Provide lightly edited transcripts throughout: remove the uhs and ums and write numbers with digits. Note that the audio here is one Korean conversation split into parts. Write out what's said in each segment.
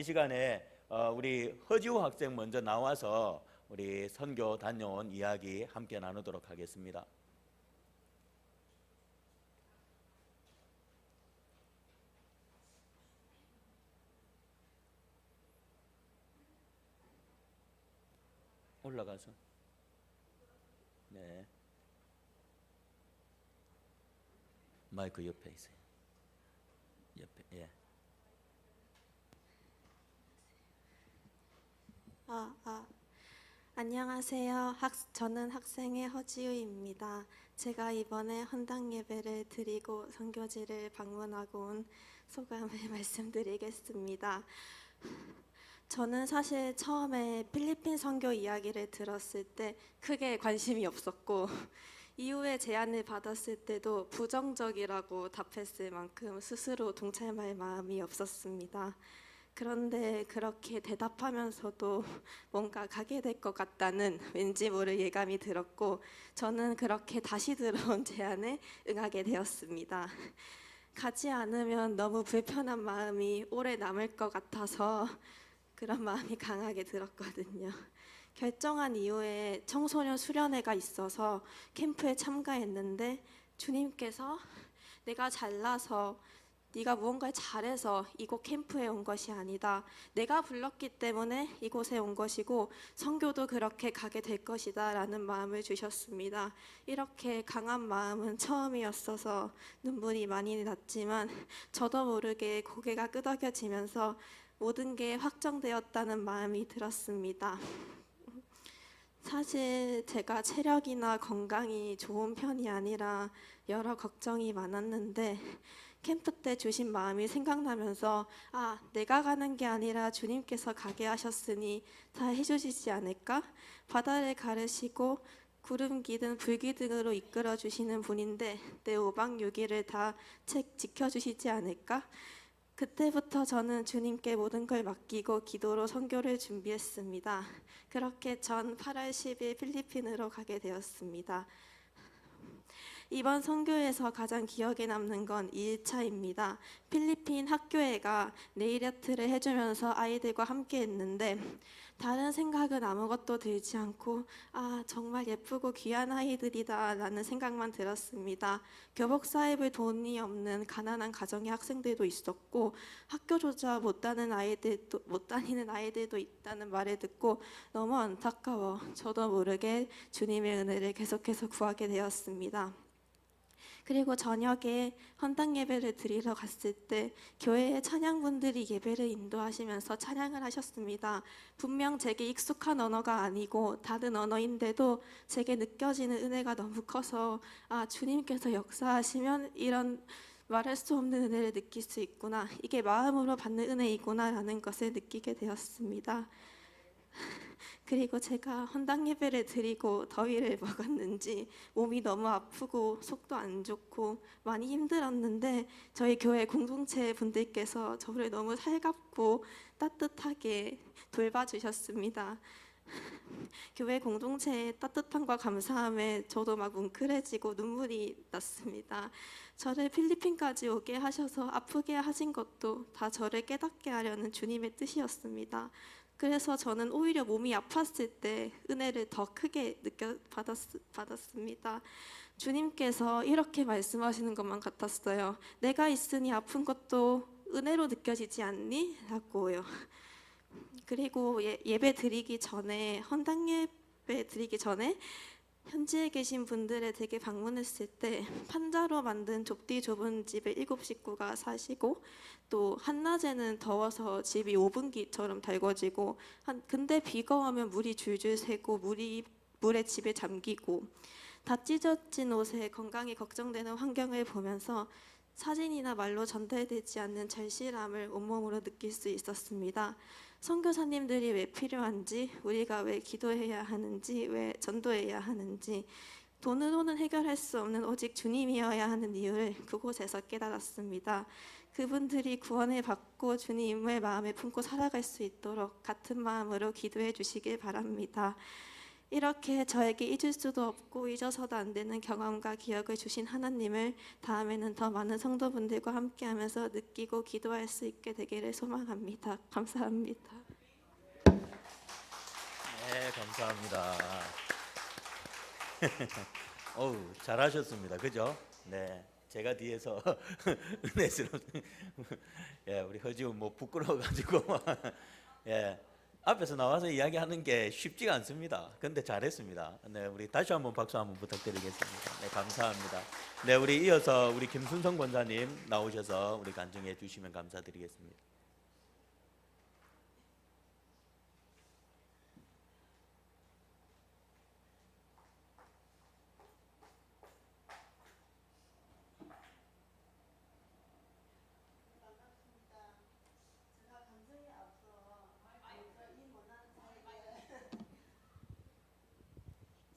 이 시간에 우리 허지우 학생 먼저 나와서 우리 선교 다녀온 이야기 함께 나누도록 하겠습니다. 올라가서. 네. 마이크 옆에 있어요. 옆에. 예. 안녕하세요. 저는 학생의 허지우입니다. 제가 이번에 헌당 예배를 드리고 선교지를 방문하고 온 소감을 말씀드리겠습니다. 저는 사실 처음에 필리핀 선교 이야기를 들었을 때 크게 관심이 없었고 이후에 제안을 받았을 때도 부정적이라고 답했을 만큼 스스로 동참할 마음이 없었습니다. 그런데 그렇게 대답하면서도 뭔가 가게 될 것 같다는 왠지 모를 예감이 들었고 저는 그렇게 다시 들어온 제안에 응하게 되었습니다. 가지 않으면 너무 불편한 마음이 오래 남을 것 같아서 그런 마음이 강하게 들었거든요. 결정한 이후에 청소년 수련회가 있어서 캠프에 참가했는데 주님께서 내가 잘나서 네가 무언가를 잘해서 이곳 캠프에 온 것이 아니다. 내가 불렀기 때문에 이곳에 온 것이고 선교도 그렇게 가게 될 것이다 라는 마음을 주셨습니다. 이렇게 강한 마음은 처음이었어서 눈물이 많이 났지만 저도 모르게 고개가 끄덕여지면서 모든 게 확정되었다는 마음이 들었습니다. 사실 제가 체력이나 건강이 좋은 편이 아니라 여러 걱정이 많았는데 캠프 때 주신 마음이 생각나면서 내가 가는 게 아니라 주님께서 가게 하셨으니 다 해주시지 않을까? 바다를 가르시고 구름 기든 불 기둥으로 이끌어 주시는 분인데 내 5박 6일을 다 지켜주시지 않을까? 그때부터 저는 주님께 모든 걸 맡기고 기도로 선교를 준비했습니다. 그렇게 전 8월 10일 필리핀으로 가게 되었습니다. 이번 선교에서 가장 기억에 남는 건 2일차입니다. 필리핀 학교회가 네일아트를 해주면서 아이들과 함께 했는데 다른 생각은 아무것도 들지 않고 정말 예쁘고 귀한 아이들이다 라는 생각만 들었습니다. 교복사 입을 돈이 없는 가난한 가정의 학생들도 있었고 학교조차 못 다니는 아이들도 있다는 말을 듣고 너무 안타까워 저도 모르게 주님의 은혜를 계속해서 구하게 되었습니다. 그리고 저녁에 헌당 예배를 드리러 갔을 때 교회의 찬양분들이 예배를 인도하시면서 찬양을 하셨습니다. 분명 제게 익숙한 언어가 아니고 다른 언어인데도 제게 느껴지는 은혜가 너무 커서 주님께서 역사하시면 이런 말할 수 없는 은혜를 느낄 수 있구나, 이게 마음으로 받는 은혜이구나 라는 것을 느끼게 되었습니다. 그리고 제가 헌당 예배를 드리고 더위를 먹었는지 몸이 너무 아프고 속도 안 좋고 많이 힘들었는데 저희 교회 공동체 분들께서 저를 너무 살갑고 따뜻하게 돌봐주셨습니다. 교회 공동체의 따뜻함과 감사함에 저도 막 뭉클해지고 눈물이 났습니다. 저를 필리핀까지 오게 하셔서 아프게 하신 것도 다 저를 깨닫게 하려는 주님의 뜻이었습니다. 그래서 저는 오히려 몸이 아팠을 때 은혜를 더 크게 받았습니다. 주님께서 이렇게 말씀하시는 것만 같았어요. 내가 있으니 아픈 것도 은혜로 느껴지지 않니? 라고요. 그리고 예배 드리기 전에, 헌당 예배 드리기 전에 현지에 계신 분들의 댁에 방문했을 때 판자로 만든 좁디 좁은 집에 7 식구가 사시고 또 한낮에는 더워서 집이 오븐기처럼 달궈지고 근데 비가 오면 물이 줄줄 새고 물에 집에 잠기고 다 찢어진 옷에 건강이 걱정되는 환경을 보면서 사진이나 말로 전달되지 않는 절실함을 온몸으로 느낄 수 있었습니다. 선교사님들이 왜 필요한지, 우리가 왜 기도해야 하는지, 왜 전도해야 하는지, 돈으로는 해결할 수 없는 오직 주님이어야 하는 이유를 그곳에서 깨달았습니다. 그분들이 구원을 받고 주님을 마음에 품고 살아갈 수 있도록 같은 마음으로 기도해 주시길 바랍니다. 이렇게 저에게 잊을 수도 없고 잊어서도 안 되는 경험과 기억을 주신 하나님을 다음에는 더 많은 성도분들과 함께하면서 느끼고 기도할 수 있게 되기를 소망합니다. 감사합니다. 네, 감사합니다. 어우, 잘하셨습니다. 그죠? 네, 제가 뒤에서 은혜스러운 예, 우리 허지훈 뭐 부끄러워가지고 예, 앞에서 나와서 이야기하는 게 쉽지가 않습니다. 근데 잘했습니다. 네, 우리 다시 한번 박수 한번 부탁드리겠습니다. 네, 감사합니다. 네, 우리 이어서 우리 김순성 권사님 나오셔서 우리 간증해 주시면 감사드리겠습니다.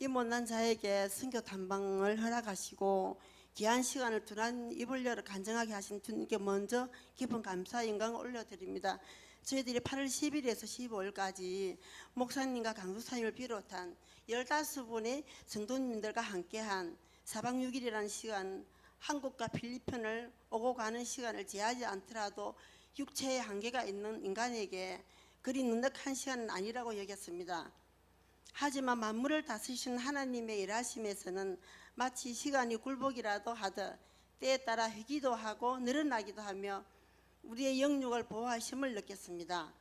이 못난 자에게 선교 단방을 허락하시고 귀한 시간을 두란 입을 열어 간증하게 하신 주님께 먼저 깊은 감사 영광을 올려드립니다. 저희들이 8월 10일에서 15일까지 목사님과 강수사님을 비롯한 15분의 성도님들과 함께한 4박 6일이라는 시간, 한국과 필리핀을 오고 가는 시간을 제하지 않더라도 육체의 한계가 있는 인간에게 그리 넉넉한 시간은 아니라고 여겼습니다. 하지만 만물을 다스리신 하나님의 일하심에서는 마치 시간이 굴복이라도 하듯 때에 따라 회기도 하고 늘어나기도 하며 우리의 영육을 보호하심을 느꼈습니다.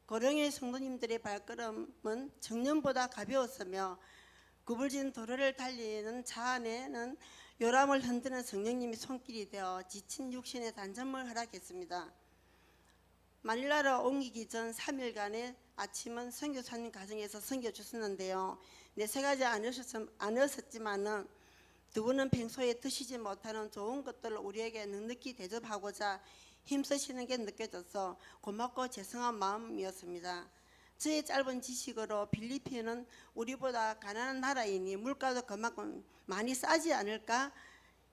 고령의 성도님들의 발걸음은 정년보다 가벼웠으며 구불진 도로를 달리는 차 안에는 요람을 흔드는 성령님이 손길이 되어 지친 육신의 단점을 허락했습니다. 마닐라로 옮기기 전 3일간의 아침은 선교사님 가정에서 섬겨주셨는데요. 네, 세 가지 아니었지만은 두 분은 평소에 드시지 못하는 좋은 것들을 우리에게 넉넉히 대접하고자 힘쓰시는 게 느껴져서 고맙고 죄송한 마음이었습니다. 저의 짧은 지식으로 필리핀은 우리보다 가난한 나라이니 물가도 그만큼 많이 싸지 않을까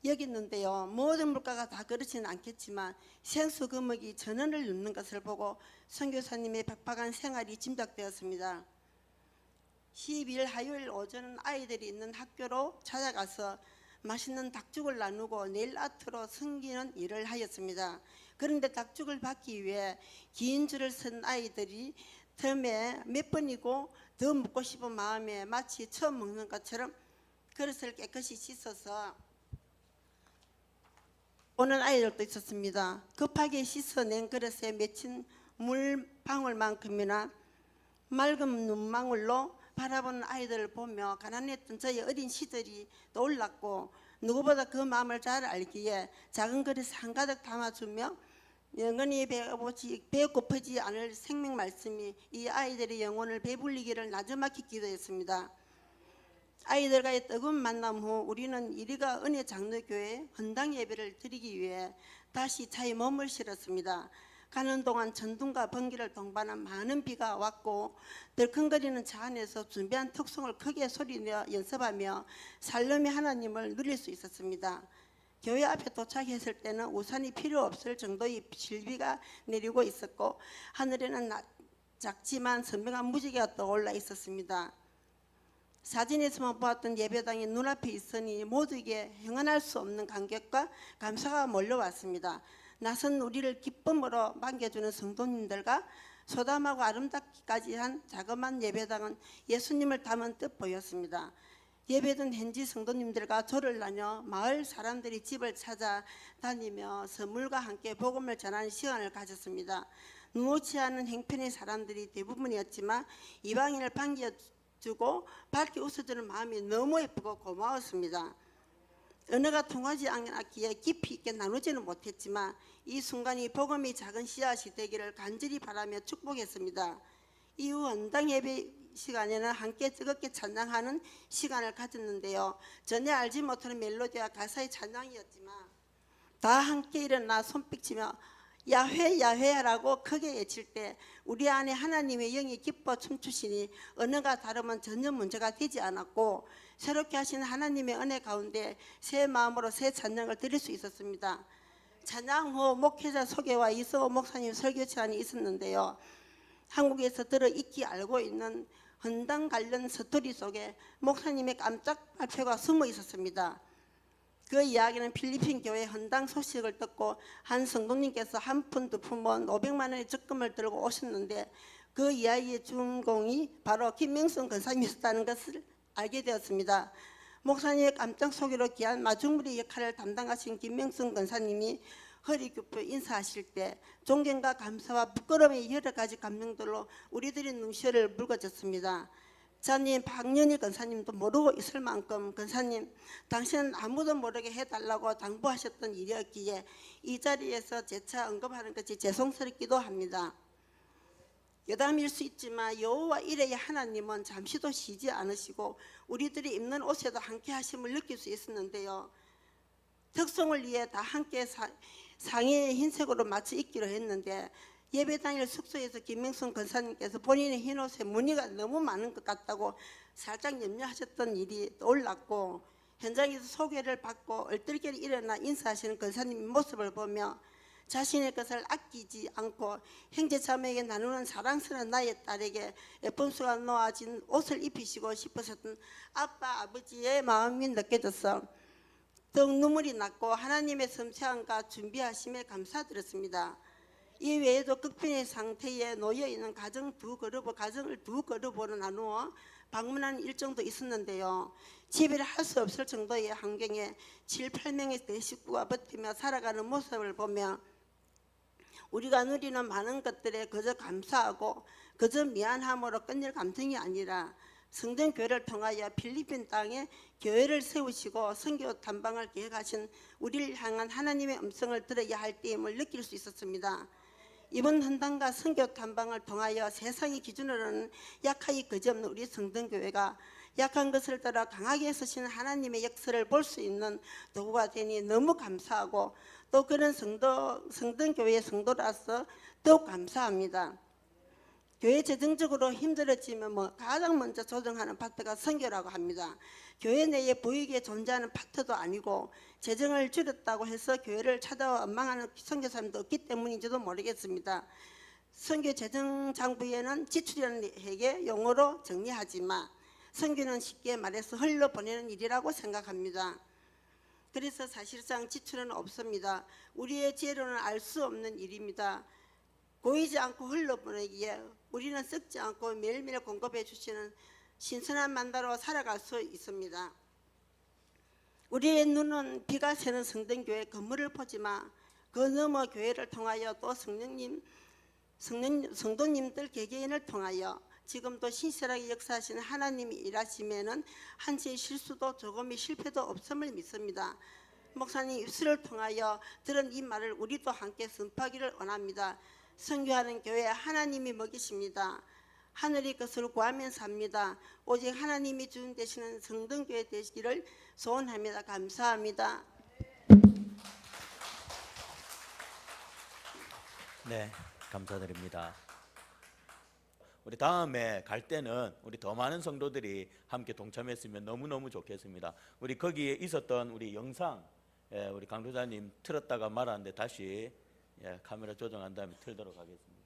여겼는데요. 모든 물가가 다 그렇지는 않겠지만 생수 금액이 1,000원을 넘는 것을 보고 선교사님의 팍팍한 생활이 짐작되었습니다. 12일 화요일 오전은 아이들이 있는 학교로 찾아가서 맛있는 닭죽을 나누고 네일 아트로 섬기는 일을 하였습니다. 그런데 닭죽을 받기 위해 긴 줄을 선 아이들이 틈에 몇 번이고 더 먹고 싶은 마음에 마치 처음 먹는 것처럼 그릇을 깨끗이 씻어서 오는 아이들도 있었습니다. 급하게 씻어낸 그릇에 맺힌 물방울만큼이나 맑은 눈망울로 바라보는 아이들을 보며 가난했던 저의 어린 시절이 떠올랐고 누구보다 그 마음을 잘 알기에 작은 그릇에 한가득 담아주며 영원히 배고프지 않을 생명 말씀이 이 아이들의 영혼을 배불리기를 나지막히 기도했습니다. 아이들과의 뜨거운 만남 후 우리는 이리가 은혜 장로교회 헌당 예배를 드리기 위해 다시 차에 몸을 실었습니다. 가는 동안 전등과 번개를 동반한 많은 비가 왔고 덜컹거리는 차 안에서 준비한 특송을 크게 소리내어 연습하며 살림의 하나님을 누릴 수 있었습니다. 교회 앞에 도착했을 때는 우산이 필요 없을 정도의 실비가 내리고 있었고 하늘에는 작지만 선명한 무지개가 떠올라 있었습니다. 사진에서만 보았던 예배당이 눈앞에 있으니 모두에게 형언할 수 없는 감격과 감사가 몰려왔습니다. 낯선 우리를 기쁨으로 반겨주는 성도님들과 소담하고 아름답기까지 한 자그마한 예배당은 예수님을 담은 듯 보였습니다. 예배든 현지 성도님들과 절을 나뉘어 마을 사람들이 집을 찾아 다니며 선물과 함께 복음을 전하는 시간을 가졌습니다. 누렇지 않은 행편의 사람들이 대부분이었지만 이방인을 반겨주고 밝게 웃어주는 마음이 너무 예쁘고 고마웠습니다. 언어가 통하지 않았기에 깊이 있게 나누지는 못했지만 이 순간이 복음이 작은 씨앗이 되기를 간절히 바라며 축복했습니다. 이후 언당 예배 시간에는 함께 뜨겁게 찬양하는 시간을 가졌는데요. 전혀 알지 못하는 멜로디와 가사의 찬양이었지만 다 함께 일어나 손뼉치며 야훼 야훼라고 크게 외칠 때 우리 안에 하나님의 영이 기뻐 춤추시니 언어가 다르면 전혀 문제가 되지 않았고 새롭게 하신 하나님의 은혜 가운데 새 마음으로 새 찬양을 드릴 수 있었습니다. 찬양 후 목회자 소개와 이서호 목사님 설교 제안이 있었는데요. 한국에서 들어 익히 알고 있는 헌당 관련 스토리 속에 목사님의 깜짝 발표가 숨어 있었습니다. 그 이야기는 필리핀 교회 헌당 소식을 듣고 한 성도님께서 한 푼, 두 푼, 500만 원의 적금을 들고 오셨는데 그 이야기의 주인공이 바로 김명순 권사님이었다는 것을 알게 되었습니다. 목사님의 깜짝 소개로 귀한 마중물의 역할을 담당하신 김명순 권사님이 허리 굽혀 인사하실 때 존경과 감사와 부끄러움의 여러 가지 감정들로 우리들의 눈시울을 붉어졌습니다. 자님 박연희 권사님도 모르고 있을 만큼 권사님 당신은 아무도 모르게 해달라고 당부하셨던 일이었기에 이 자리에서 재차 언급하는 것이 죄송스럽기도 합니다. 여담일 수 있지만 여호와 이레의 하나님은 잠시도 쉬지 않으시고 우리들이 입는 옷에도 함께 하심을 느낄 수 있었는데요. 특송을 위해 다 함께 상의의 흰색으로 맞춰 입기로 했는데 예배 당일 숙소에서 김명순 권사님께서 본인의 흰옷에 무늬가 너무 많은 것 같다고 살짝 염려하셨던 일이 떠올랐고 현장에서 소개를 받고 얼떨결에 일어나 인사하시는 권사님의 모습을 보며 자신의 것을 아끼지 않고 형제자매에게 나누는 사랑스러운 나의 딸에게 예쁨수가 놓아진 옷을 입히시고 싶으셨던 아빠 아버지의 마음이 느껴져서 더욱 눈물이 났고 하나님의 섬세함과 준비하심에 감사드렸습니다. 이 외에도 극빈의 상태에 놓여있는 가정을 두 그룹으로 나누어 방문하는 일정도 있었는데요. 지배를 할 수 없을 정도의 환경에 7, 8명의 대 식구가 버티며 살아가는 모습을 보며 우리가 누리는 많은 것들에 그저 감사하고 그저 미안함으로 끝낼 감정이 아니라 성전교회를 통하여 필리핀 땅에 교회를 세우시고 선교 탐방을 계획하신 우리를 향한 하나님의 음성을 들어야 할 때임을 느낄 수 있었습니다. 이번 헌당과 선교 탐방을 통하여 세상의 기준으로는 약하기 그지없는 우리 성전교회가 약한 것을 따라 강하게 서시는 하나님의 역사를 볼 수 있는 도구가 되니 너무 감사하고 또 그런 성전교회의 성도라서 더욱 감사합니다. 교회 재정적으로 힘들어지면 가장 먼저 조정하는 파트가 선교라고 합니다. 교회 내에 보이게 존재하는 파트도 아니고 재정을 줄였다고 해서 교회를 찾아와 원망하는 선교사님도 없기 때문인지도 모르겠습니다. 선교 재정 장부에는 지출이라는 핵의 용어로 정리하지만 선교는 쉽게 말해서 흘러보내는 일이라고 생각합니다. 그래서 사실상 지출은 없습니다. 우리의 지혜로는 알 수 없는 일입니다. 고이지 않고 흘러보내기에 우리는 썩지 않고 매일매일 공급해 주시는 신선한 만다로 살아갈 수 있습니다. 우리의 눈은 비가 새는 성전교회 건물을 보지만 그 너머 교회를 통하여 또 성도님들 개개인을 통하여 지금도 신실하게 역사하시는 하나님이 일하시면은 한치의 실수도 조금의 실패도 없음을 믿습니다. 목사님 입술을 통하여 들은 이 말을 우리도 함께 선포하기를 원합니다. 선교하는 교회 하나님이 먹이십니다. 하늘의 것을 구하면 삽니다. 오직 하나님이 주인 되시는 성전교회 되시기를 소원합니다. 감사합니다. 네, 감사드립니다. 우리 다음에 갈 때는 우리 더 많은 성도들이 함께 동참했으면 너무너무 좋겠습니다. 우리 거기에 있었던 우리 영상, 우리 강도자님 틀었다가 말았는데 다시 카메라 조정한 다음에 틀도록 하겠습니다.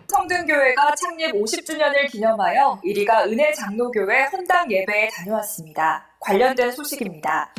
성등교회가 창립 50주년을 기념하여 이리가 은혜장로교회 헌당 예배에 다녀왔습니다. 관련된 소식입니다.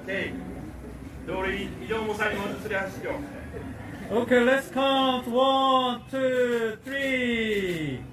오케이. 네, 우리 이정우 목사님 먼저 수리하시죠. Okay, let's count. 1, 2, 3.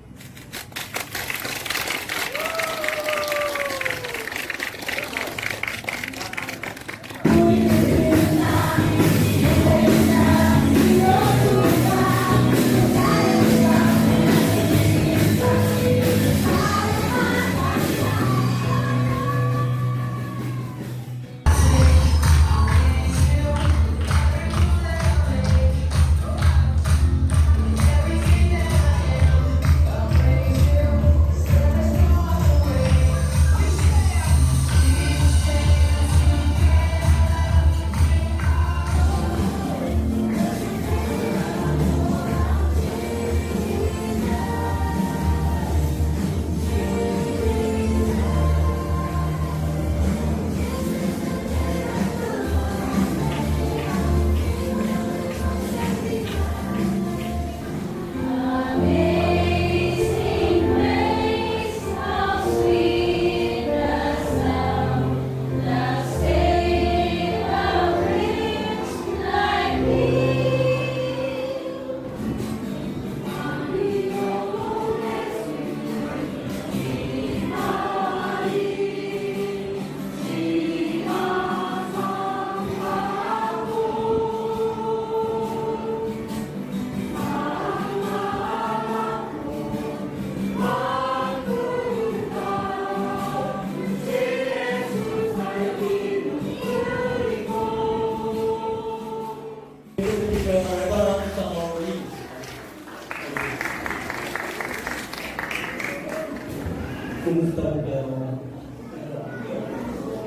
Kumusta po kayo?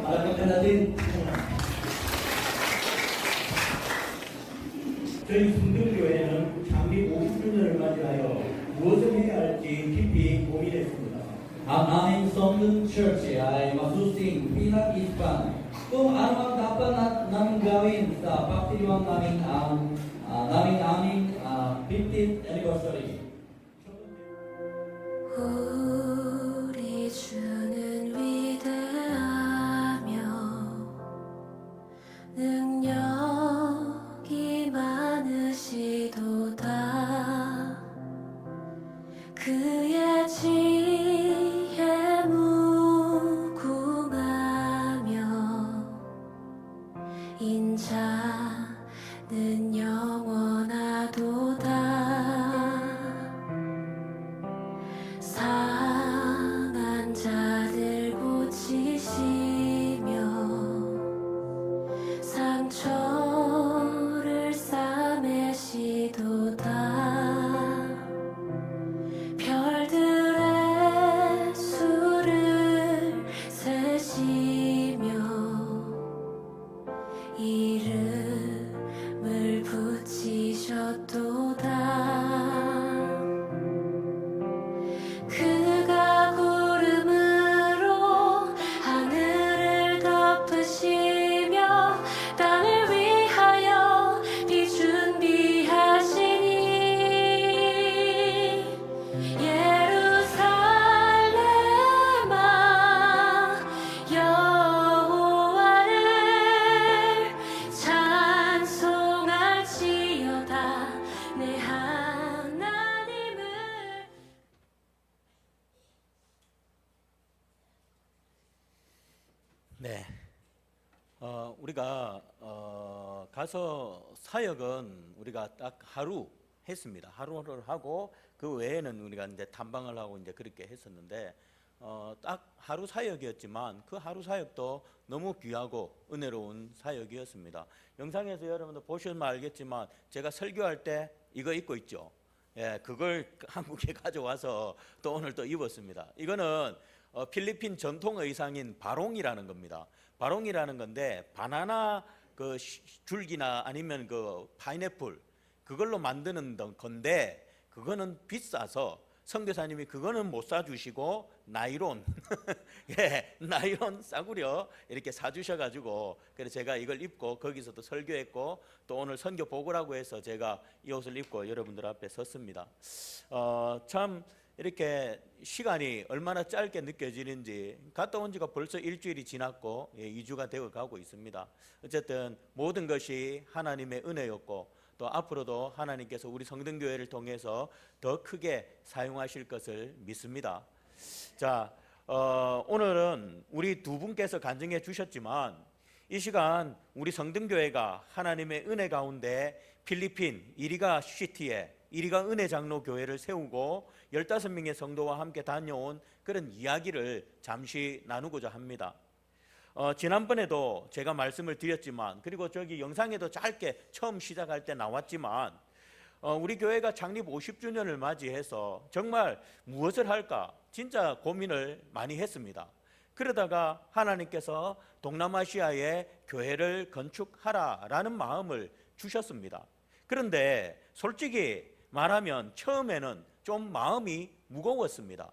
Alam ka natin, 저희 순종교회는 창립 50주년을 맞이하여 무엇을 해야 할지 깊이 고민했습니다. Ang aming Songdun Church ay masusing pinag-isipan kung ano ang dapat namin gawin sa pagtiriwang aming 50th anniversary. 우리 주는 위대하며 능력이 많으시도다. 그의 지혜 무궁하며 인자는 영원하도다. 상한 자들 고치시며 상처를 싸매시도다. 별들의 수를 세시며 이름을 붙이셨도다. 그가 구름으로 하늘을 덮으시며 땅을 위하여 비 준비하시니 예루살렘아 여호와를 찬송할지어다. 내 하나님을. 네. 우리가 가서 사역은 우리가 딱 하루 했습니다. 하루를 하고 그 외에는 우리가 이제 탐방을 하고 이제 그렇게 했었는데 딱 하루 사역이었지만 그 하루 사역도 너무 귀하고 은혜로운 사역이었습니다. 영상에서 여러분들 보시면 알겠지만 제가 설교할 때 이거 입고 있죠. 예, 그걸 한국에 가져와서 또 오늘 또 입었습니다. 이거는 필리핀 전통 의상인 바롱이라는 겁니다. 바롱이라는 건데 바나나 그 줄기나 아니면 그 파인애플 그걸로 만드는 건데 그거는 비싸서 선교사님이 그거는 못 사주시고 나일론 예, 나일론 싸구려 이렇게 사주셔가지고 그래서 제가 이걸 입고 거기서도 설교했고 또 오늘 선교 보고라고 해서 제가 이 옷을 입고 여러분들 앞에 섰습니다. 참 이렇게 시간이 얼마나 짧게 느껴지는지, 갔다 온 지가 벌써 일주일이 지났고 2주가 되어 가고 있습니다. 어쨌든 모든 것이 하나님의 은혜였고 또 앞으로도 하나님께서 우리 성등교회를 통해서 더 크게 사용하실 것을 믿습니다. 자, 오늘은 우리 두 분께서 간증해 주셨지만 이 시간 우리 성등교회가 하나님의 은혜 가운데 필리핀 이리가 시티에 이리가 은혜 장로 교회를 세우고 15명의 성도와 함께 다녀온 그런 이야기를 잠시 나누고자 합니다. 지난번에도 제가 말씀을 드렸지만, 그리고 저기 영상에도 짧게 처음 시작할 때 나왔지만, 우리 교회가 창립 50주년을 맞이해서 정말 무엇을 할까 진짜 고민을 많이 했습니다. 그러다가 하나님께서 동남아시아에 교회를 건축하라라는 마음을 주셨습니다. 그런데 솔직히 말하면 처음에는 좀 마음이 무거웠습니다.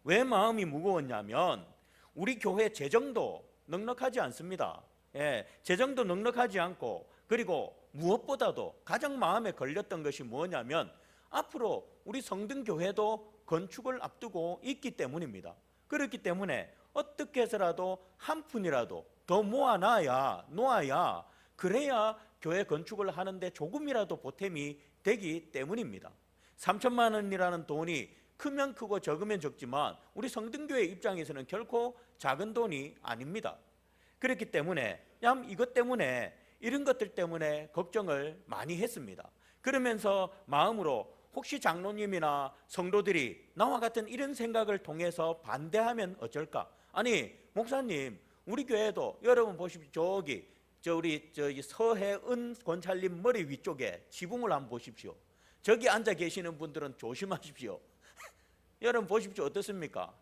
왜 마음이 무거웠냐면 우리 교회 재정도 넉넉하지 않습니다. 예, 재정도 넉넉하지 않고, 그리고 무엇보다도 가장 마음에 걸렸던 것이 뭐냐면 앞으로 우리 성등교회도 건축을 앞두고 있기 때문입니다. 그렇기 때문에 어떻게 해서라도 한 푼이라도 더 놓아야 그래야 교회 건축을 하는데 조금이라도 보탬이 되기 때문입니다. 3천만 원이라는 돈이 크면 크고 적으면 적지만 우리 성등교회 입장에서는 결코 작은 돈이 아닙니다. 그렇기 때문에 이것 때문에 이런 것들 때문에 걱정을 많이 했습니다. 그러면서 마음으로 혹시 장로님이나 성도들이 나와 같은 이런 생각을 통해서 반대하면 어쩔까? 아니 목사님, 우리 교회도 여러분 보십시오. 우리 서해은 권찰님 머리 위쪽에 지붕을 한번 보십시오. 저기 앉아 계시는 분들은 조심하십시오. 여러분 보십시오. 어떻습니까?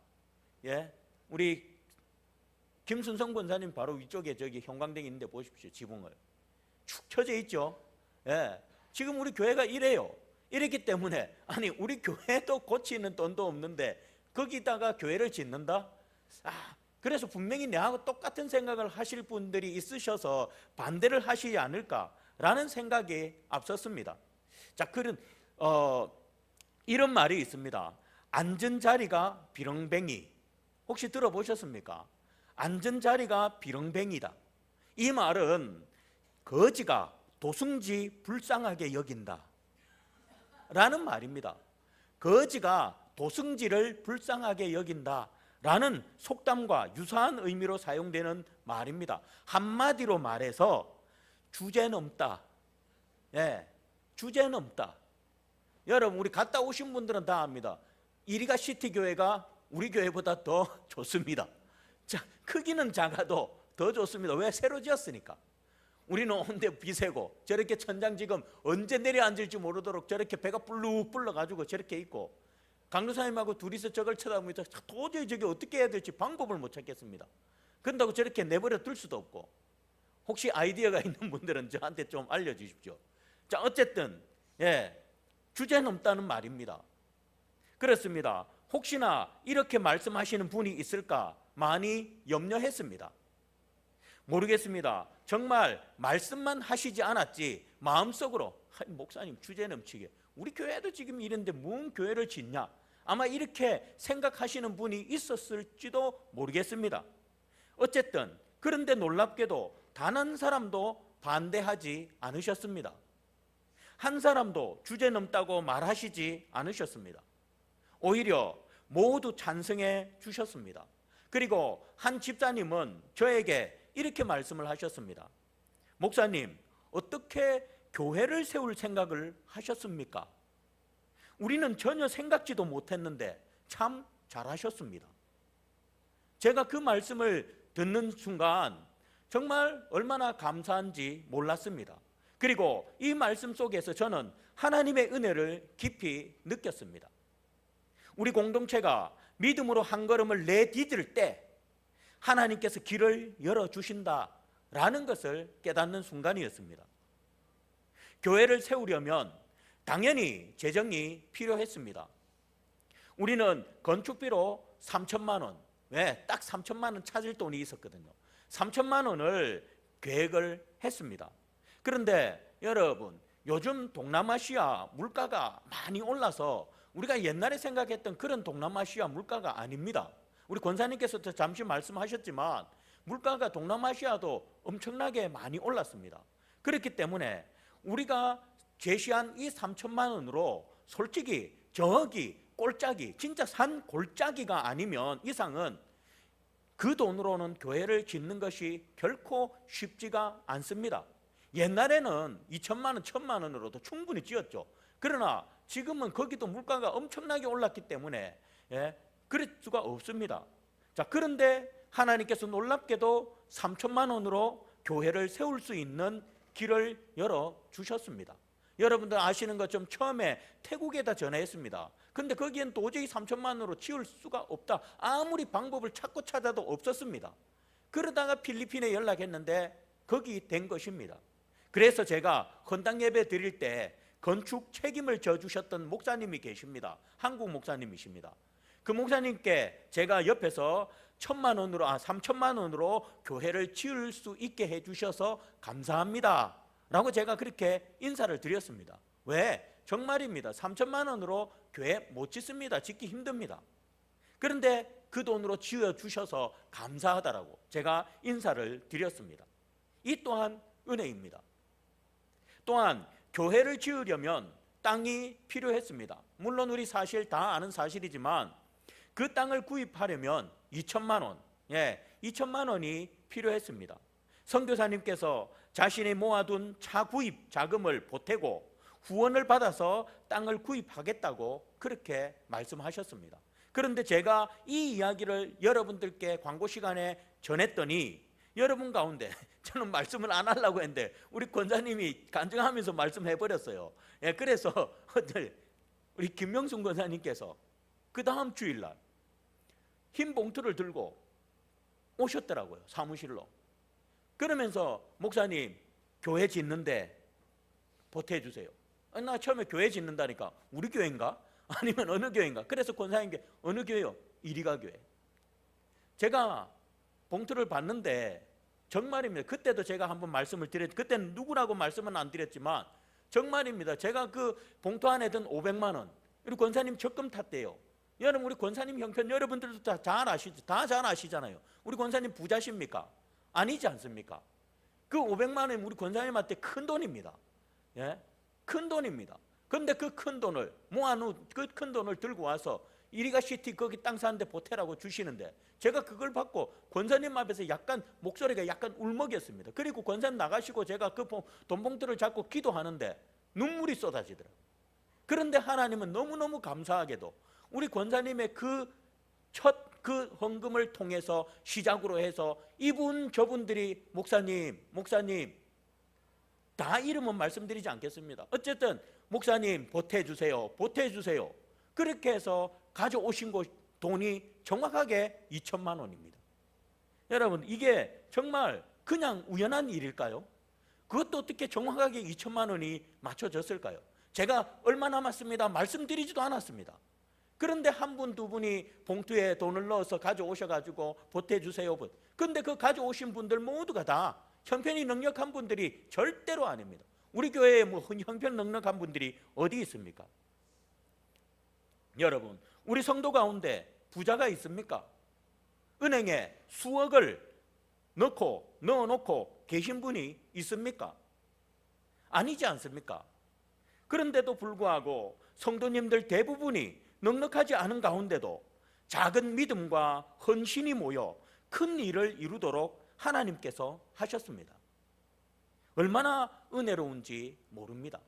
예, 우리 김순성 권사님 바로 위쪽에 저기 형광등이 있는데 보십시오. 지붕을 축 쳐져 있죠. 예, 지금 우리 교회가 이래요. 이랬기 때문에 아니 우리 교회도 고치는 돈도 없는데 거기다가 교회를 짓는다? 그래서 분명히 내하고 똑같은 생각을 하실 분들이 있으셔서 반대를 하시지 않을까라는 생각이 앞섰습니다. 자, 이런 말이 있습니다. 앉은 자리가 비렁뱅이. 혹시 들어보셨습니까? 앉은 자리가 비렁뱅이다. 이 말은 거지가 도승지 불쌍하게 여긴다 라는 말입니다. 거지가 도승지를 불쌍하게 여긴다 라는 속담과 유사한 의미로 사용되는 말입니다. 한마디로 말해서 주제넘다. 예, 주제넘다. 여러분 우리 갔다 오신 분들은 다 압니다. 이리가 시티 교회가 우리 교회보다 더 좋습니다. 자, 크기는 작아도 더 좋습니다. 왜? 새로 지었으니까. 우리는 온데 비세고 저렇게 천장 지금 언제 내려앉을지 모르도록 저렇게 배가 불룩 불러가지고 저렇게 있고, 강도사님하고 둘이서 저걸 쳐다보면서 도저히 저게 어떻게 해야 될지 방법을 못 찾겠습니다. 그런다고 저렇게 내버려 둘 수도 없고, 혹시 아이디어가 있는 분들은 저한테 좀 알려주십시오. 자, 어쨌든 주제 넘다는 말입니다. 그렇습니다. 혹시나 이렇게 말씀하시는 분이 있을까 많이 염려했습니다. 모르겠습니다. 정말 말씀만 하시지 않았지 마음속으로 목사님 주제 넘치게 우리 교회도 지금 이런데 뭔 교회를 짓냐, 아마 이렇게 생각하시는 분이 있었을지도 모르겠습니다. 어쨌든 그런데 놀랍게도 단 한 사람도 반대하지 않으셨습니다. 한 사람도 주제 넘다고 말하시지 않으셨습니다. 오히려 모두 찬성해 주셨습니다. 그리고 한 집사님은 저에게 이렇게 말씀을 하셨습니다. 목사님, 어떻게 교회를 세울 생각을 하셨습니까? 우리는 전혀 생각지도 못했는데 참 잘하셨습니다. 제가 그 말씀을 듣는 순간 정말 얼마나 감사한지 몰랐습니다. 그리고 이 말씀 속에서 저는 하나님의 은혜를 깊이 느꼈습니다. 우리 공동체가 믿음으로 한 걸음을 내디딜 때 하나님께서 길을 열어주신다라는 것을 깨닫는 순간이었습니다. 교회를 세우려면 당연히 재정이 필요했습니다. 우리는 건축비로 3천만 원, 왜? 딱 3천만 원 찾을 돈이 있었거든요. 3천만 원을 계획을 했습니다. 그런데 여러분, 요즘 동남아시아 물가가 많이 올라서 우리가 옛날에 생각했던 그런 동남아시아 물가가 아닙니다. 우리 권사님께서도 잠시 말씀하셨지만 물가가 동남아시아도 엄청나게 많이 올랐습니다. 그렇기 때문에 우리가 제시한 이 3천만 원으로 솔직히 저기 꼴짜기, 진짜 산 골짜기가 아니면 이상은 그 돈으로는 교회를 짓는 것이 결코 쉽지가 않습니다. 옛날에는 2천만 원, 1천만 원으로도 충분히 지었죠. 그러나 지금은 거기도 물가가 엄청나게 올랐기 때문에 그럴 수가 없습니다. 자, 그런데 하나님께서 놀랍게도 3천만 원으로 교회를 세울 수 있는 길을 열어 주셨습니다. 여러분들 아시는 것처럼 처음에 태국에다 전화했습니다. 근데 거기엔 도저히 3천만 원으로 지을 수가 없다. 아무리 방법을 찾고 찾아도 없었습니다. 그러다가 필리핀에 연락했는데 거기 된 것입니다. 그래서 제가 헌당 예배 드릴 때 건축 책임을 져주셨던 목사님이 계십니다. 한국 목사님이십니다. 그 목사님께 제가 옆에서 3천만 원으로 교회를 지을 수 있게 해주셔서 감사합니다 라고 제가 그렇게 인사를 드렸습니다. 왜? 정말입니다. 3천만 원으로 교회 못 짓습니다. 짓기 힘듭니다. 그런데 그 돈으로 지어주셔서 감사하다라고 제가 인사를 드렸습니다. 이 또한 은혜입니다. 또한 교회를 지으려면 땅이 필요했습니다. 물론 우리 사실 다 아는 사실이지만 그 땅을 구입하려면 2천만 원, 2천만 원이 필요했습니다. 선교사님께서 자신이 모아둔 차 구입 자금을 보태고 후원을 받아서 땅을 구입하겠다고 그렇게 말씀하셨습니다. 그런데 제가 이 이야기를 여러분들께 광고 시간에 전했더니 여러분 가운데 저는 말씀을 안 하려고 했는데 우리 권사님이 간증하면서 말씀해 버렸어요. 그래서 우리 김명순 권사님께서 그 다음 주일날 흰 봉투를 들고 오셨더라고요, 사무실로. 그러면서 목사님 교회 짓는데 보태주세요. 나 처음에 교회 짓는다니까 우리 교회인가? 아니면 어느 교회인가? 그래서 권사님께 어느 교회요? 이리가 교회. 제가 봉투를 받는데 정말입니다. 그때도 제가 한번 말씀을 드렸죠. 그때는 누구라고 말씀은 안 드렸지만 정말입니다. 제가 그 봉투 안에 든 500만 원 우리 권사님 적금 탔대요. 여러분 우리 권사님 형편 여러분들도 다 잘 아시죠? 다 잘 아시잖아요. 우리 권사님 부자십니까? 아니지 않습니까? 그 500만 원이 우리 권사님한테 큰 돈입니다. 큰 돈입니다. 그런데 그 큰 돈을 모아놓은 그 큰 돈을 들고 와서 이리가 시티 거기 땅 사는데 보태라고 주시는데 제가 그걸 받고 권사님 앞에서 약간 목소리가 약간 울먹였습니다. 그리고 권사님 나가시고 제가 그 돈 봉투를 잡고 기도하는데 눈물이 쏟아지더라고요. 그런데 하나님은 너무너무 감사하게도 우리 권사님의 그 헌금을 통해서 시작으로 해서 이분 저분들이 목사님 다 이름은 말씀드리지 않겠습니다. 어쨌든 목사님 보태주세요. 그렇게 해서 가져오신 돈이 정확하게 2천만 원입니다. 여러분 이게 정말 그냥 우연한 일일까요? 그것도 어떻게 정확하게 2천만 원이 맞춰졌을까요? 제가 얼마 남았습니다 말씀드리지도 않았습니다. 그런데 한 분, 두 분이 봉투에 돈을 넣어서 가져오셔가지고 보태주세요. 그런데 그 가져오신 분들 모두가 다 형편이 넉넉한 분들이 절대로 아닙니다. 우리 교회에 뭐 형편 넉넉한 분들이 어디 있습니까? 여러분, 우리 성도 가운데 부자가 있습니까? 은행에 수억을 넣어놓고 계신 분이 있습니까? 아니지 않습니까? 그런데도 불구하고 성도님들 대부분이 넉넉하지 않은 가운데도 작은 믿음과 헌신이 모여 큰 일을 이루도록 하나님께서 하셨습니다. 얼마나 은혜로운지 모릅니다.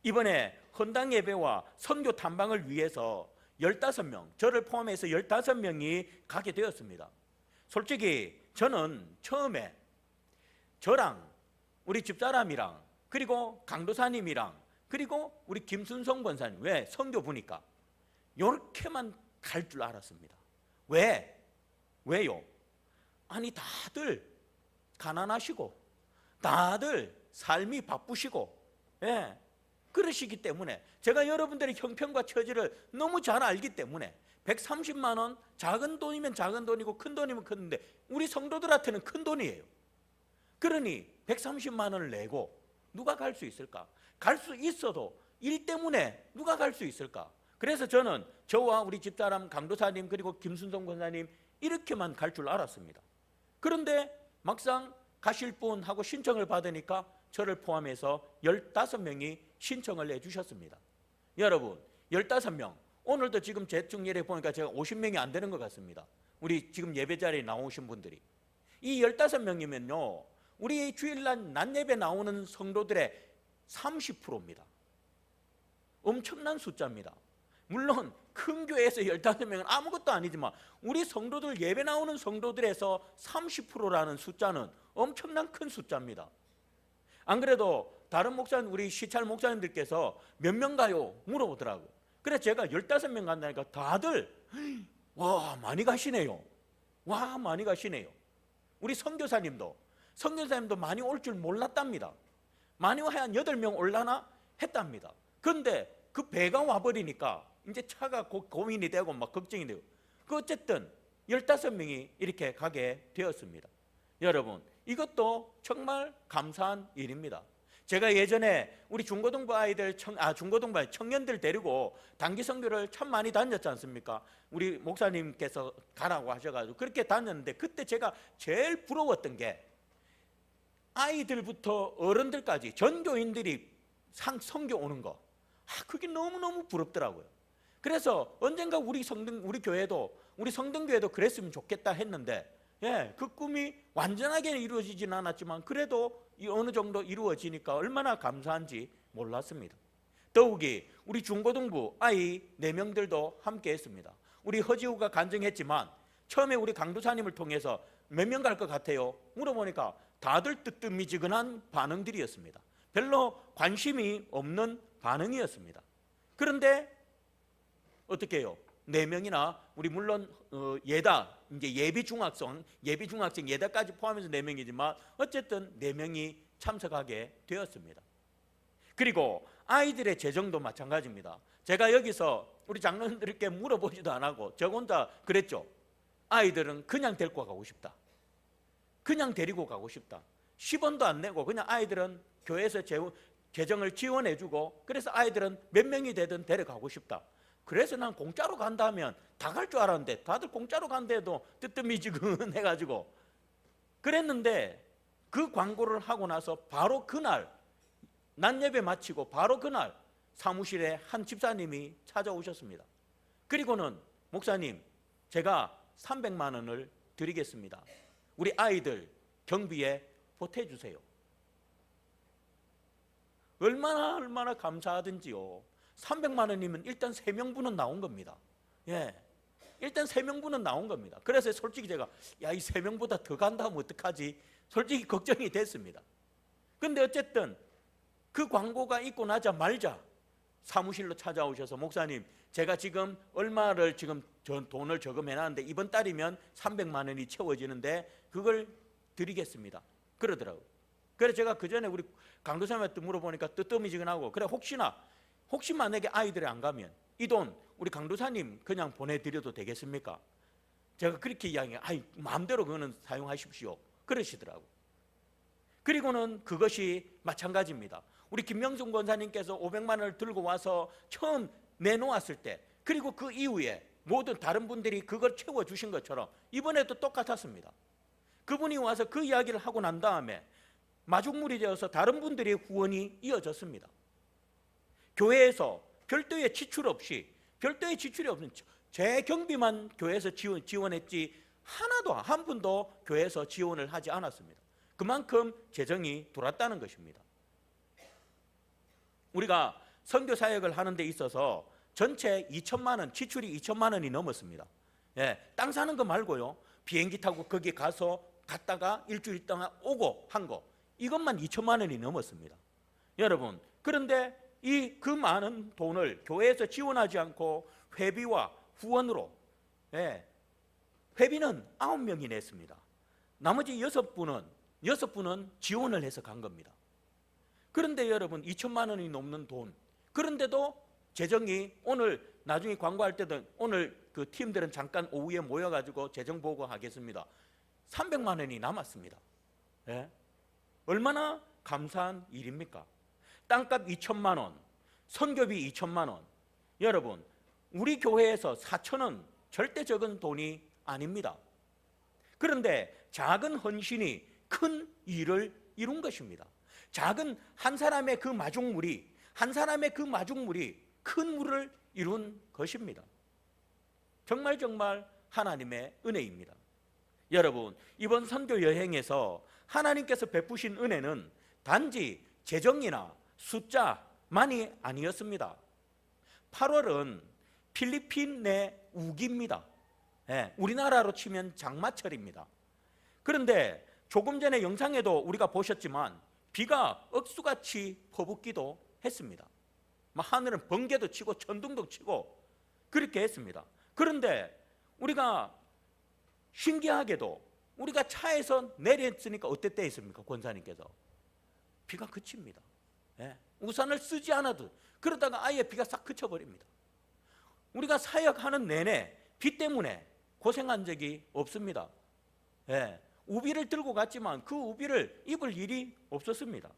이번에 헌당 예배와 선교 탐방을 위해서 15명, 저를 포함해서 15명이 가게 되었습니다. 솔직히 저는 처음에 저랑 우리 집사람이랑 그리고 강도사님이랑 그리고 우리 김순성 권사님, 왜? 선교 보니까 이렇게만 갈 줄 알았습니다. 왜요? 아니 다들 가난하시고 다들 삶이 바쁘시고 그러시기 때문에 제가 여러분들의 형편과 처지를 너무 잘 알기 때문에 130만 원 작은 돈이면 작은 돈이고 큰 돈이면 큰데 우리 성도들한테는 큰 돈이에요. 그러니 130만 원을 내고 누가 갈 수 있을까? 갈 수 있어도 일 때문에 누가 갈 수 있을까? 그래서 저는 저와 우리 집사람 강도사님 그리고 김순성 권사님 이렇게만 갈 줄 알았습니다. 그런데 막상 가실 분 하고 신청을 받으니까 저를 포함해서 15명이 신청을 해주셨습니다. 여러분 15명, 오늘도 지금 제중일에 보니까 제가 50명이 안 되는 것 같습니다. 우리 지금 예배 자리에 나오신 분들이 이 15명이면요 우리 주일날 낮 예배 나오는 성도들의 30%입니다. 엄청난 숫자입니다. 물론 큰 교회에서 15명은 아무것도 아니지만 우리 성도들 예배 나오는 성도들에서 30%라는 숫자는 엄청난 큰 숫자입니다. 안 그래도 다른 목사님, 우리 시찰 목사님들께서 몇 명 가요? 물어보더라고요. 그래서 제가 15명 간다니까 다들 와 많이 가시네요. 와 많이 가시네요. 우리 선교사님도 많이 올 줄 몰랐답니다. 많이 와야 한 8명 올라나 했답니다. 그런데 그 배가 와버리니까 이제 차가 고민이 되고 막 걱정이 되고 그 어쨌든 15명이 이렇게 가게 되었습니다. 여러분 이것도 정말 감사한 일입니다. 제가 예전에 우리 중고등부 아이들 중고등부 청년들 데리고 단기 선교를 참 많이 다녔지 않습니까? 우리 목사님께서 가라고 하셔가지고 그렇게 다녔는데 그때 제가 제일 부러웠던 게 아이들부터 어른들까지 전교인들이 선교 오는 거, 그게 너무너무 부럽더라고요. 그래서 언젠가 우리 교회도 우리 성등교회도 그랬으면 좋겠다 했는데 그 꿈이 완전하게 이루어지지는 않았지만 그래도 어느 정도 이루어지니까 얼마나 감사한지 몰랐습니다. 더욱이 우리 중고등부 아이 4명들도 함께 했습니다. 우리 허지우가 간증했지만 처음에 우리 강도사님을 통해서 몇 명 갈 것 같아요? 물어보니까 다들 뜨뜻미지근한 반응들이었습니다. 별로 관심이 없는 반응이었습니다. 그런데 어떻게 해요? 4명이나 우리 물론 예다 이제 예비중학생 예다까지 포함해서 4명이지만 어쨌든 4명이 참석하게 되었습니다. 그리고 아이들의 재정도 마찬가지입니다. 제가 여기서 우리 장로님들께 물어보지도 안 하고 저 혼자 그랬죠. 아이들은 그냥 데리고 가고 싶다. 그냥 데리고 가고 싶다. 10원도 안 내고 그냥 아이들은 교회에서 재정을 지원해주고 그래서 아이들은 몇 명이 되든 데려가고 싶다. 그래서 난 공짜로 간다면 다 갈 줄 알았는데 다들 공짜로 간데도 뜨뜻미지근해가지고 그랬는데 그 광고를 하고 나서 바로 그날 낮 예배 마치고 바로 그날 사무실에 한 집사님이 찾아오셨습니다. 그리고는 목사님 제가 300만 원을 드리겠습니다. 우리 아이들 경비에 보태주세요. 얼마나 감사하든지요. 300만 원이면 일단 3명분은 나온 겁니다. 일단 3명분은 나온 겁니다. 그래서 솔직히 제가 이 3명보다 더 간다면 어떡하지? 솔직히 걱정이 됐습니다. 근데 어쨌든 그 광고가 있고 나자 말자 사무실로 찾아오셔서 목사님 제가 지금 얼마를 지금 돈을 저금해놨는데 이번 달이면 300만 원이 채워지는데 그걸 드리겠습니다. 그러더라고요. 그래서 제가 그 전에 우리 강도사님한테 물어보니까 뜨뜻미지근하고 그래 혹시 만약에 아이들이 안 가면 이 돈 우리 강도사님 그냥 보내드려도 되겠습니까? 제가 그렇게 이야기해요. 마음대로 그거는 사용하십시오. 그러시더라고요. 그리고는 그것이 마찬가지입니다. 우리 김명중 권사님께서 500만 원을 들고 와서 처음 내놓았을 때 그리고 그 이후에 모든 다른 분들이 그걸 채워주신 것처럼 이번에도 똑같았습니다. 그분이 와서 그 이야기를 하고 난 다음에 마중물이 되어서 다른 분들의 후원이 이어졌습니다. 교회에서 별도의 지출이 없는 제 경비만 교회에서 지원했지 한 분도 교회에서 지원을 하지 않았습니다. 그만큼 재정이 돌았다는 것입니다. 우리가 선교 사역을 하는 데 있어서 전체 2천만 원, 지출이 2천만 원이 넘었습니다. 땅 사는 거 말고요. 비행기 타고 거기 갔다가 일주일 동안 오고 한 거 이것만 2천만 원이 넘었습니다. 여러분 그런데 그 많은 돈을 교회에서 지원하지 않고 회비와 후원으로 회비는 9명이 냈습니다. 나머지 6분은 지원을 해서 간 겁니다. 그런데 여러분 2천만 원이 넘는 돈 그런데도 재정이 오늘 나중에 광고할 때도 오늘 그 팀들은 잠깐 오후에 모여가지고 재정 보고하겠습니다. 300만 원이 남았습니다. 예? 얼마나 감사한 일입니까? 땅값 2천만 원, 선교비 2천만 원. 여러분, 우리 교회에서 4천원 절대 적은 돈이 아닙니다. 그런데 작은 헌신이 큰 일을 이룬 것입니다. 작은 한 사람의 그 마중물이 큰 물을 이룬 것입니다. 정말 하나님의 은혜입니다. 여러분, 이번 선교 여행에서 하나님께서 베푸신 은혜는 단지 재정이나 숫자만이 아니었습니다. 8월은 필리핀 내 우기입니다. 우리나라로 치면 장마철입니다. 그런데 조금 전에 영상에도 우리가 보셨지만 비가 억수같이 퍼붓기도 했습니다. 하늘은 번개도 치고 천둥도 치고 그렇게 했습니다. 그런데 우리가 신기하게도 우리가 차에서 내렸으니까 어땠다 했습니까? 권사님께서 비가 그칩니다. 우산을 쓰지 않아도 그러다가 아예 비가 싹 그쳐버립니다. 우리가 사역하는 내내 비 때문에 고생한 적이 없습니다. 우비를 들고 갔지만 그 우비를 입을 일이 없었습니다.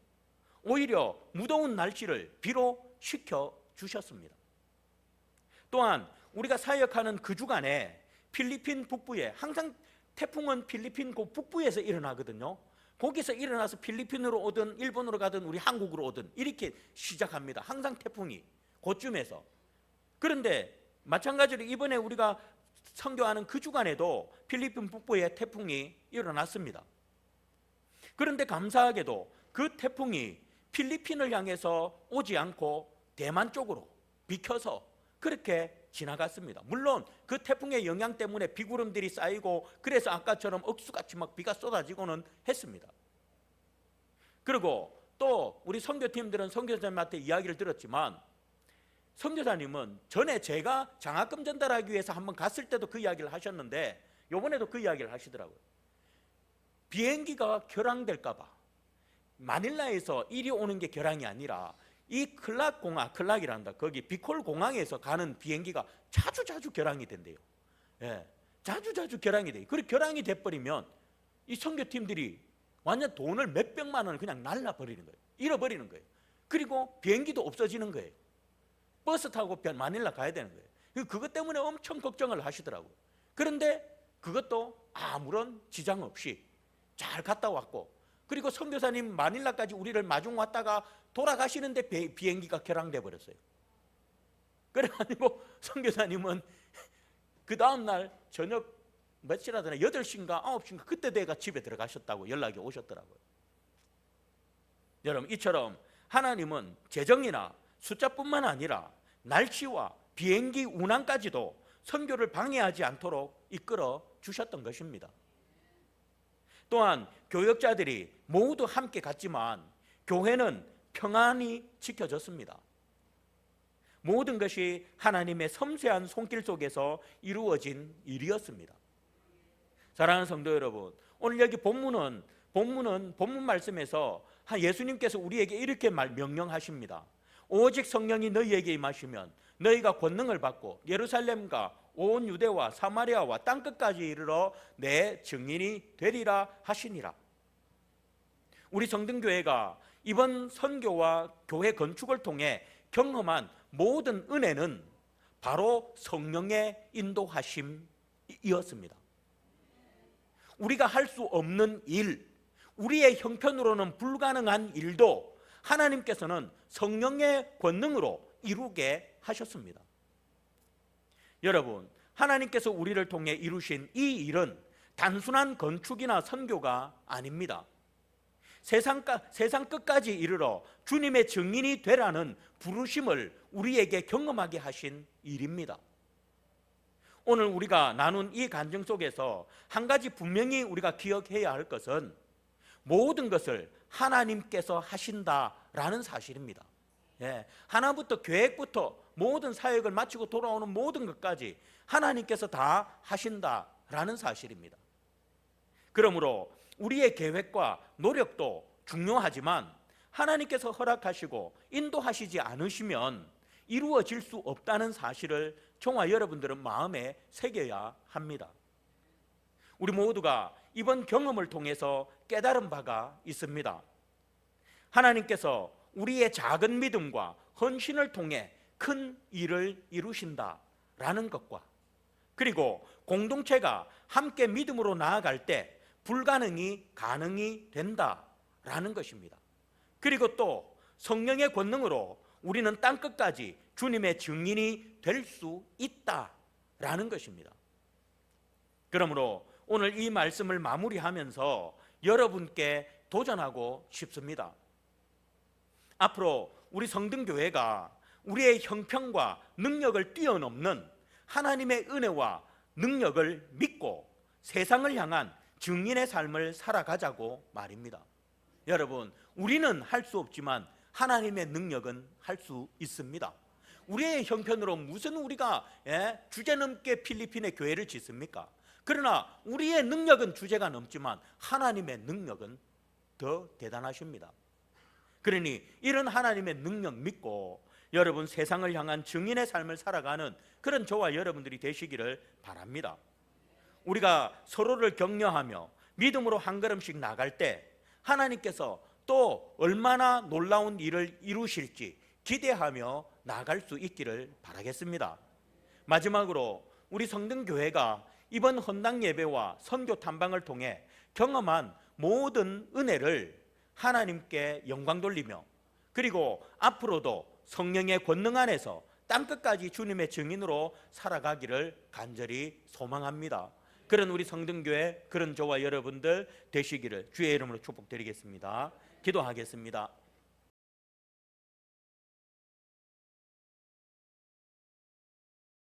오히려 무더운 날씨를 비로 식혀주셨습니다. 또한 우리가 사역하는 그 주간에 필리핀 북부에 항상 태풍은 필리핀 그 북부에서 일어나거든요. 거기서 일어나서 필리핀으로 오든 일본으로 가든 우리 한국으로 오든 이렇게 시작합니다. 항상 태풍이 그쯤에서. 그런데 마찬가지로 이번에 우리가 선교하는 그 주간에도 필리핀 북부에 태풍이 일어났습니다. 그런데 감사하게도 그 태풍이 필리핀을 향해서 오지 않고 대만 쪽으로 비켜서 그렇게 지나갔습니다. 물론 그 태풍의 영향 때문에 비구름들이 쌓이고 그래서 아까처럼 억수같이 막 비가 쏟아지고는 했습니다. 그리고 또 우리 선교팀들은 선교사님한테 이야기를 들었지만 선교사님은 전에 제가 장학금 전달하기 위해서 한번 갔을 때도 그 이야기를 하셨는데 이번에도 그 이야기를 하시더라고요. 비행기가 결항될까 봐 마닐라에서 이리 오는 게 결항이 아니라 이 클락이란다. 거기 비콜 공항에서 가는 비행기가 자주 결항이 된대요. 자주 결항이 돼요. 그리고 결항이 돼버리면 이 선교팀들이 완전 돈을 몇백만 원을 그냥 날라버리는 거예요. 잃어버리는 거예요. 그리고 비행기도 없어지는 거예요. 버스 타고 마닐라 가야 되는 거예요. 그것 때문에 엄청 걱정을 하시더라고요. 그런데 그것도 아무런 지장 없이 잘 갔다 왔고, 그리고 선교사님 마닐라까지 우리를 마중 왔다가 돌아가시는데 비행기가 결항돼 버렸어요. 그래가지고 선교사님은 그 다음날 저녁 몇 시라더나 8시인가 9시인가 그때 돼가 집에 들어가셨다고 연락이 오셨더라고요. 여러분, 이처럼 하나님은 재정이나 숫자뿐만 아니라 날씨와 비행기 운항까지도 선교를 방해하지 않도록 이끌어 주셨던 것입니다. 또한 교역자들이 모두 함께 갔지만 교회는 평안히 지켜졌습니다. 모든 것이 하나님의 섬세한 손길 속에서 이루어진 일이었습니다. 사랑하는 성도 여러분, 오늘 여기 본문 말씀에서 예수님께서 우리에게 이렇게 명령하십니다. 오직 성령이 너희에게 임하시면 너희가 권능을 받고 예루살렘과 온 유대와 사마리아와 땅끝까지 이르러 내 증인이 되리라 하시니라. 우리 성등교회가 이번 선교와 교회 건축을 통해 경험한 모든 은혜는 바로 성령의 인도하심이었습니다. 우리가 할 수 없는 일, 우리의 형편으로는 불가능한 일도 하나님께서는 성령의 권능으로 이루게 하셨습니다. 여러분, 하나님께서 우리를 통해 이루신 이 일은 단순한 건축이나 선교가 아닙니다. 세상 끝까지 이르러 주님의 증인이 되라는 부르심을 우리에게 경험하게 하신 일입니다. 오늘 우리가 나눈 이 간증 속에서 한 가지 분명히 우리가 기억해야 할 것은 모든 것을 하나님께서 하신다라는 사실입니다. 하나부터 계획부터 모든 사역을 마치고 돌아오는 모든 것까지 하나님께서 다 하신다라는 사실입니다. 그러므로 우리의 계획과 노력도 중요하지만 하나님께서 허락하시고 인도하시지 않으시면 이루어질 수 없다는 사실을 저와 여러분들은 마음에 새겨야 합니다. 우리 모두가 이번 경험을 통해서 깨달은 바가 있습니다. 하나님께서 우리의 작은 믿음과 헌신을 통해 큰 일을 이루신다라는 것과, 그리고 공동체가 함께 믿음으로 나아갈 때 불가능이 가능이 된다라는 것입니다. 그리고 또 성령의 권능으로 우리는 땅끝까지 주님의 증인이 될 수 있다라는 것입니다. 그러므로 오늘 이 말씀을 마무리하면서 여러분께 도전하고 싶습니다. 앞으로 우리 성등교회가 우리의 형편과 능력을 뛰어넘는 하나님의 은혜와 능력을 믿고 세상을 향한 증인의 삶을 살아가자고 말입니다. 여러분, 우리는 할 수 없지만 하나님의 능력은 할 수 있습니다. 우리의 형편으로 무슨 우리가 주제넘게 필리핀의 교회를 짓습니까? 그러나 우리의 능력은 주제가 넘지만 하나님의 능력은 더 대단하십니다. 그러니 이런 하나님의 능력 믿고 여러분 세상을 향한 증인의 삶을 살아가는 그런 저와 여러분들이 되시기를 바랍니다. 우리가 서로를 격려하며 믿음으로 한 걸음씩 나갈 때 하나님께서 또 얼마나 놀라운 일을 이루실지 기대하며 나갈 수 있기를 바라겠습니다. 마지막으로 우리 성등교회가 이번 헌당 예배와 선교 탐방을 통해 경험한 모든 은혜를 하나님께 영광 돌리며, 그리고 앞으로도 성령의 권능 안에서 땅끝까지 주님의 증인으로 살아가기를 간절히 소망합니다. 그런 우리 성등교회, 그런 저와 여러분들 되시기를 주의 이름으로 축복드리겠습니다. 기도하겠습니다.